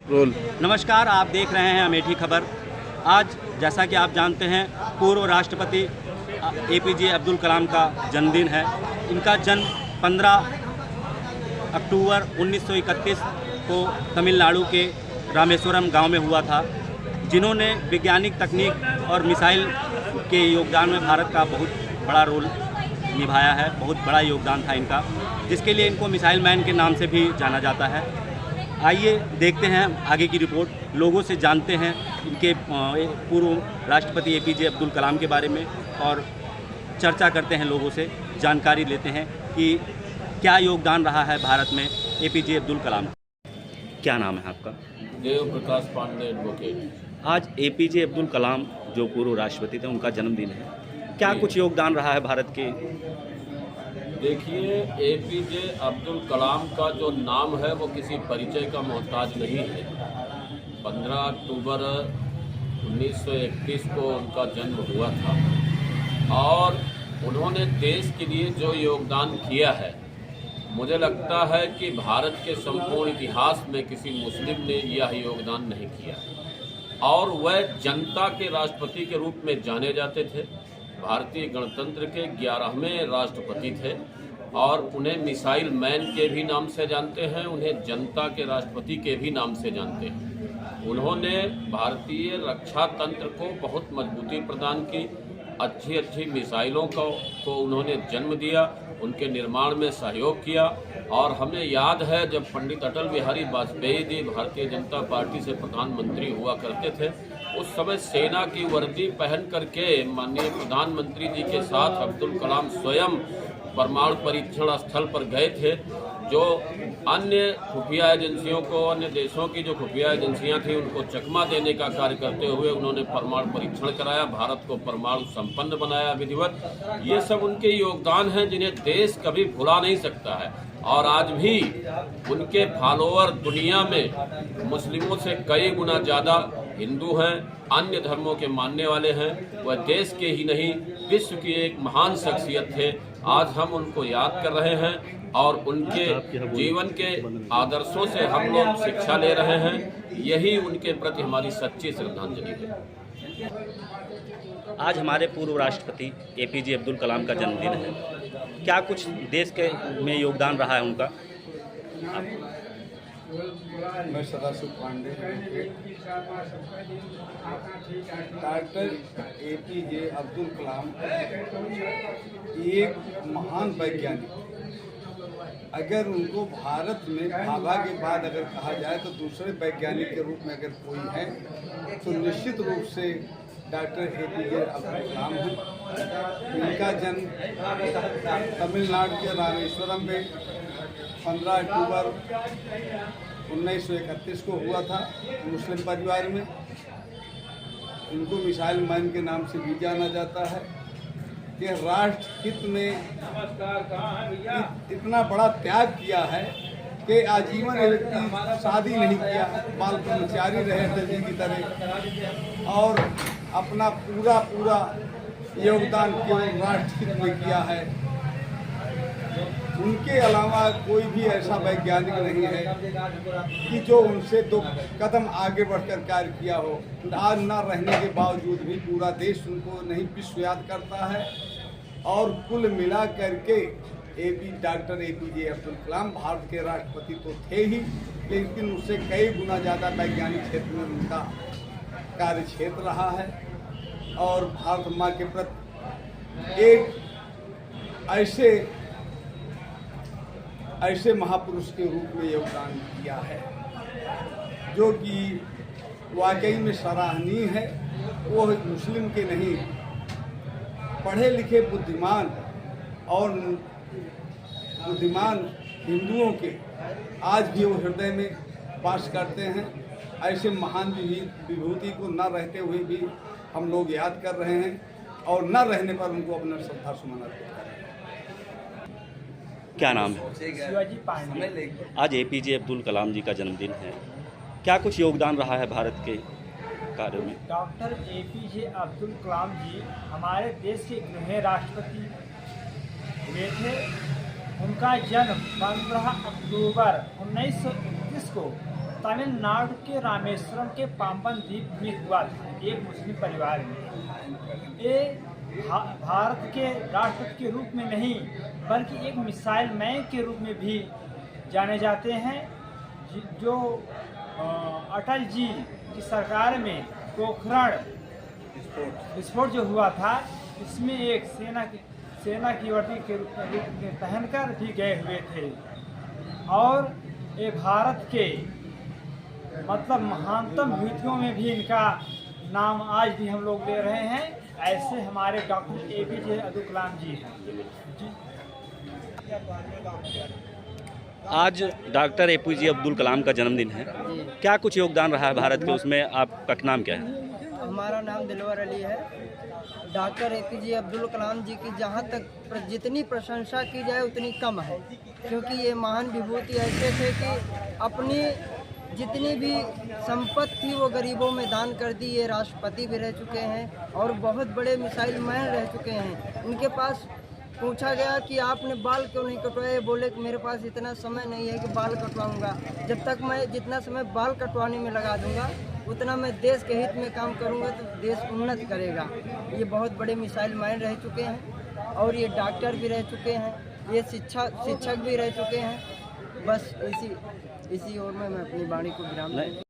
Role. नमस्कार, आप देख रहे हैं अमेठी खबर। आज जैसा कि आप जानते हैं, पूर्व राष्ट्रपति एपीजे अब्दुल कलाम का जन्मदिन है। इनका जन्म 15 अक्टूबर 1931 को तमिलनाडु के रामेश्वरम गांव में हुआ था, जिन्होंने वैज्ञानिक तकनीक और मिसाइल के योगदान में भारत का बहुत बड़ा रोल निभाया है। बहुत बड़ा योगदान था इनका, जिसके लिए इनको मिसाइल मैन के नाम से भी जाना जाता है। आइए देखते हैं आगे की रिपोर्ट, लोगों से जानते हैं इनके पूर्व राष्ट्रपति एपीजे अब्दुल कलाम के बारे में और चर्चा करते हैं, लोगों से जानकारी लेते हैं कि क्या योगदान रहा है भारत में एपीजे अब्दुल कलाम। क्या नाम है आपका? देव प्रकाश पांडे एडवोकेट। आज एपीजे अब्दुल कलाम जो पूर्व राष्ट्रपति थे, उनका जन्मदिन है। क्या कुछ योगदान रहा है भारत के? देखिए, एपीजे अब्दुल कलाम का जो नाम है वो किसी परिचय का मोहताज नहीं है। 15 अक्टूबर 1931 को उनका जन्म हुआ था और उन्होंने देश के लिए जो योगदान किया है, मुझे लगता है कि भारत के संपूर्ण इतिहास में किसी मुस्लिम ने यह योगदान नहीं किया। और वह जनता के राष्ट्रपति के रूप में जाने जाते थे। भारतीय गणतंत्र के 11वें राष्ट्रपति थे और उन्हें मिसाइल मैन के भी नाम से जानते हैं, उन्हें जनता के राष्ट्रपति के भी नाम से जानते हैं। उन्होंने भारतीय रक्षा तंत्र को बहुत मजबूती प्रदान की, अच्छी मिसाइलों को उन्होंने जन्म दिया, उनके निर्माण में सहयोग किया। और हमें याद है, जब पंडित अटल बिहारी वाजपेयी जी भारतीय जनता पार्टी से प्रधानमंत्री हुआ करते थे, उस समय सेना की वर्दी पहन करके माननीय प्रधानमंत्री जी के साथ अब्दुल कलाम स्वयं परमाणु परीक्षण स्थल पर गए थे। जो अन्य खुफिया एजेंसियों को, अन्य देशों की जो खुफिया एजेंसियां थी, उनको चकमा देने का कार्य करते हुए उन्होंने परमाणु परीक्षण कराया, भारत को परमाणु संपन्न बनाया विधिवत। ये सब उनके योगदान हैं जिन्हें देश कभी भुला नहीं सकता है। और आज भी उनके फॉलोअर दुनिया में मुस्लिमों से कई गुना ज़्यादा हिंदू हैं, अन्य धर्मों के मानने वाले हैं। वह देश के ही नहीं, विश्व की एक महान शख्सियत थे। आज हम उनको याद कर रहे हैं और उनके जीवन के आदर्शों से हम लोग शिक्षा ले रहे हैं। यही उनके प्रति हमारी सच्ची श्रद्धांजलि है। आज हमारे पूर्व राष्ट्रपति एपीजे अब्दुल कलाम का जन्मदिन है। क्या कुछ देश के में योगदान रहा है उनका? मैं सदाशिव पांडे। डॉक्टर एपीजे अब्दुल कलाम एक महान वैज्ञानिक। अगर उनको भारत में भाभा के बाद अगर कहा जाए तो दूसरे वैज्ञानिक के रूप में अगर कोई है तो निश्चित रूप से डॉक्टर एपीजे अब्दुल कलाम हैं। इनका जन्म तमिलनाडु के रामेश्वरम में 15 अक्टूबर 1931 को हुआ था, मुस्लिम परिवार में। इनको मिसाइल मैन के नाम से भी जाना जाता है कि राष्ट्र हित में इतना बड़ा त्याग किया है कि आजीवन शादी नहीं किया, बाल ब्रह्मचारी रहे थे की तरह, और अपना पूरा योगदान केवल राष्ट्र हित में किया है। उनके अलावा कोई भी ऐसा वैज्ञानिक नहीं है कि जो उनसे 2 कदम आगे बढ़कर कार्य किया हो। आज न रहने के बावजूद भी पूरा देश उनको नहीं विश्व याद करता है। और कुल मिला करके डॉक्टर एपीजे अब्दुल कलाम भारत के राष्ट्रपति तो थे ही, लेकिन उससे कई गुना ज़्यादा वैज्ञानिक क्षेत्र में उनका कार्य क्षेत्र रहा है। और भारत माँ के प्रति एक ऐसे महापुरुष के रूप में योगदान किया है जो कि वाकई में सराहनीय है। वो मुस्लिम के नहीं, पढ़े लिखे बुद्धिमान हिंदुओं के आज भी वो हृदय में वास करते हैं। ऐसे महान विभूति को न रहते हुए भी हम लोग याद कर रहे हैं और न रहने पर उनको अपना श्रद्धा सुमन अर्पित कर रहे हैं। क्या नाम है? शिवाजी पांडे। आज एपीजे अब्दुल कलाम जी का जन्मदिन है। क्या कुछ योगदान रहा है भारत के कार्यों में? डॉक्टर एपीजे अब्दुल कलाम जी हमारे देश के 11वें राष्ट्रपति हुए थे। उनका जन्म 15 अक्टूबर 1931 को तमिलनाडु के रामेश्वरम के पाम्बन द्वीप में हुआ था, एक मुस्लिम परिवार में। ये भारत के राष्ट्रपति के रूप में नहीं बल्कि एक मिसाइल मैन के रूप में भी जाने जाते हैं। जो अटल जी की सरकार में पोखरण विस्फोट जो हुआ था, इसमें एक सेना की वर्दी के रूप में पहनकर भी गए हुए थे। और ये भारत के मतलब महानतम विभूतियों में भी इनका नाम आज भी हम लोग ले रहे हैं। ऐसे हमारे डॉक्टर APJ अब्दुल कलाम जी हैं। आज डॉक्टर APJ अब्दुल कलाम का जन्मदिन है, क्या कुछ योगदान रहा है भारत के, उसमें आपका नाम क्या है? हमारा नाम दिलवर अली है। डॉक्टर APJ अब्दुल कलाम जी की जहाँ तक जितनी प्रशंसा की जाए उतनी कम है, क्योंकि ये महान विभूति ऐसे थे कि अपनी जितनी भी संपत्ति थी वो गरीबों में दान कर दी। ये राष्ट्रपति भी रह चुके हैं और बहुत बड़े मिसाइल मैन रह चुके हैं। उनके पास पूछा गया कि आपने बाल क्यों नहीं कटवाए, बोले कि मेरे पास इतना समय नहीं है कि बाल कटवाऊंगा। जब तक मैं जितना समय बाल कटवाने में लगा दूंगा उतना मैं देश के हित में काम करूंगा तो देश उन्नत करेगा। ये बहुत बड़े मिसाइल मैन रह चुके हैं और ये डॉक्टर भी रह चुके हैं, ये शिक्षक भी रह चुके हैं। बस इसी ओर में मैं अपनी वाणी को विराम दूंगा।